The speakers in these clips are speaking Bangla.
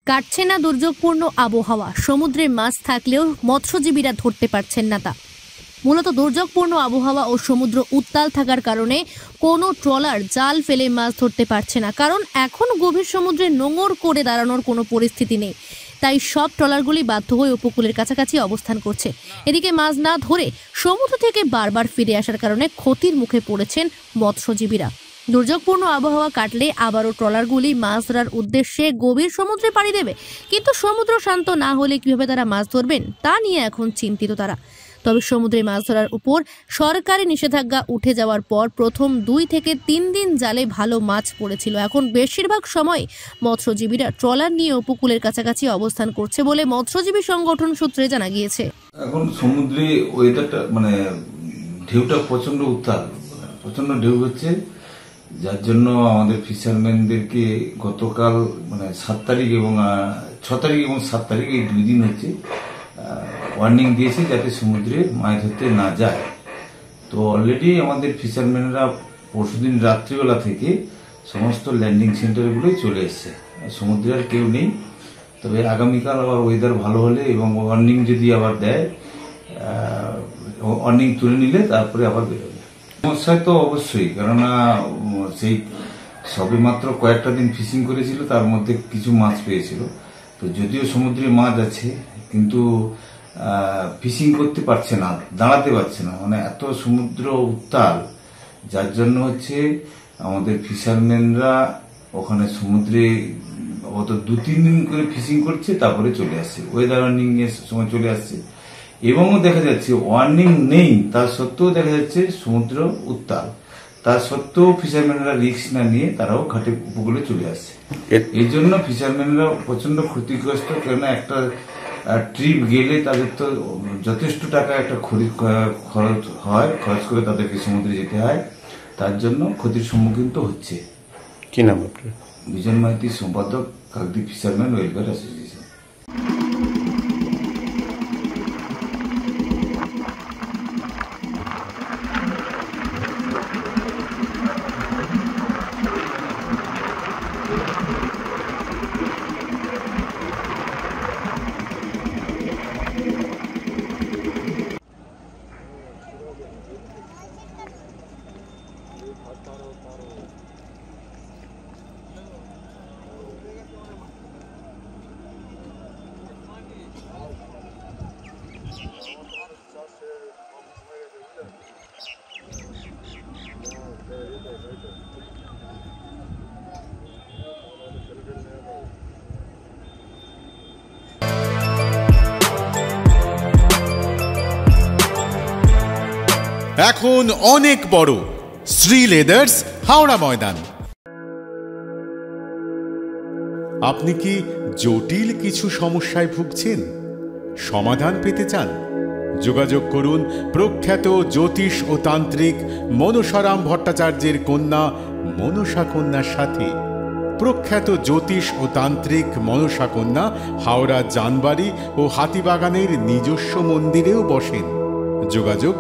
কাটছে না দুর্যোগপূর্ণ আবহাওয়া, সমুদ্রে মাছ থাকলেও মৎস্যজীবীরা ধরতে পারছেন না তা। মূলত দুর্যোগপূর্ণ আবহাওয়া ও সমুদ্র উত্তাল থাকার কারণে কোনো ট্রলার জাল ফেলে মাছ ধরতে পারছে না, কারণ এখন গভীর সমুদ্রে নোঙর করে দাঁড়ানোর কোনো পরিস্থিতি নেই। তাই সব ট্রলারগুলি বাধ্য হয়ে উপকূলের কাছাকাছি অবস্থান করছে। এদিকে মাছ না ধরে সমুদ্র থেকে বারবার ফিরে আসার কারণে ক্ষতির মুখে পড়েছেন মৎস্যজীবীরা। দুর্যোগপূর্ণ আবহাওয়া কাটলে আবারও ট্রলারগুলি মাছ ধরার উদ্দেশ্যে গভীর সমুদ্রে পাড়ি দেবে, কিন্তু সমুদ্র শান্ত না হলে কিভাবে তারা মাছ ধরবেন তা নিয়ে এখন চিন্তিত তারা। তবে সমুদ্রে মাছ ধরার উপর সরকারি নিষেধাজ্ঞা উঠে যাওয়ার পর প্রথম 2 থেকে 3 দিন জালে ভালো মাছ পড়েছিল। এখন বেশিরভাগ সময় মৎস্যজীবীরা ট্রলার নিয়ে উপকূলের কাছাকাছি অবস্থান করছে বলে মৎস্যজীবী সংগঠন সূত্রে জানা গিয়েছে। এখন সমুদ্রে ওয়েদারটা ঢেউটা প্রচন্ড উত্তাল, প্রচন্ড ঢেউ হচ্ছে, যার জন্য আমাদের ফিশারম্যানদেরকে গতকাল 7 তারিখ এবং 6 তারিখ এবং 7 তারিখ এই 2 দিন হচ্ছে ওয়ার্নিং দিয়েছে যাতে সমুদ্রে মাছ ধরতে না যায়। তো অলরেডি আমাদের ফিশারম্যানরা পরশুদিন রাত্রিবেলা থেকে সমস্ত ল্যান্ডিং সেন্টারগুলোই চলে এসছে, সমুদ্রে আর কেউ নেই। তবে আগামীকাল আবার ওয়েদার ভালো হলে এবং ওয়ার্নিং যদি আবার দেয়, ওয়ার্নিং তুলে নিলে তারপরে আবার বেরোবে। সমস্যায় তো অবশ্যই, কেননা সেই সবে মাত্র কয়েকটা দিন ফিশিং করেছিল, তার মধ্যে কিছু মাছ পেয়েছিল। তো যদিও সমুদ্রে মাছ আছে কিন্তু ফিশিং করতে পারছে না, দাঁড়াতে পারছে না, এত সমুদ্র উত্তাল, যার জন্য হচ্ছে আমাদের ফিশারম্যানরা ওখানে সমুদ্রে অত 2-3 দিন করে ফিশিং করছে, তারপরে চলে আসছে, ওয়েদার ওয়ার্নিং এর সময় চলে আসছে। এবং দেখা যাচ্ছে ওয়ার্নিং নেই, তার সত্ত্বেও দেখা যাচ্ছে সমুদ্র উত্তাল, তার সত্ত্বেও ফিশারম্যানরা রিস্ক না নিয়ে তারাও ঘাটে উপকূলে চলে আসছে। এই জন্য ফিশারম্যানরা প্রচন্ড ক্ষতিগ্রস্ত, কেননা একটা ট্রিপ গেলে তাদের তো যথেষ্ট টাকা একটা খরচ করে তাদেরকে সমুদ্রে যেতে হয়, তার জন্য ক্ষতির সম্মুখীন তো হচ্ছে। কি নাম আপনার? বিজন মাইতি, সম্পাদক, কাকদ্বীপ ফিশারম্যান ওয়েলফেয়ার অ্যাসোসিয়েশন। এখন অনেক বড় শ্রী লেদার্স হাওড়া ময়দান। আপনি কি জটিল কিছু সমস্যায় ভুগছেন, সমাধান পেতে চান? যোগাযোগ করুন প্রখ্যাত জ্যোতিষ ও তান্ত্রিক মনসারাম ভট্টাচার্যের কন্যা মনসা কন্যার সাথে। প্রখ্যাত জ্যোতিষ ও তান্ত্রিক মনসা কন্যা হাওড়া জানবাড়ি ও হাতিবাগানের নিজস্ব মন্দিরেও বসেন। যোগাযোগ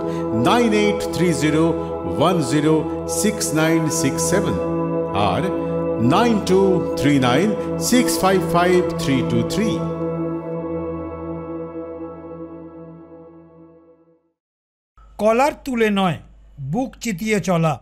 9830106967 আর 9239655323। কলার তুলে নয়, বুক চিতিয়ে চলা।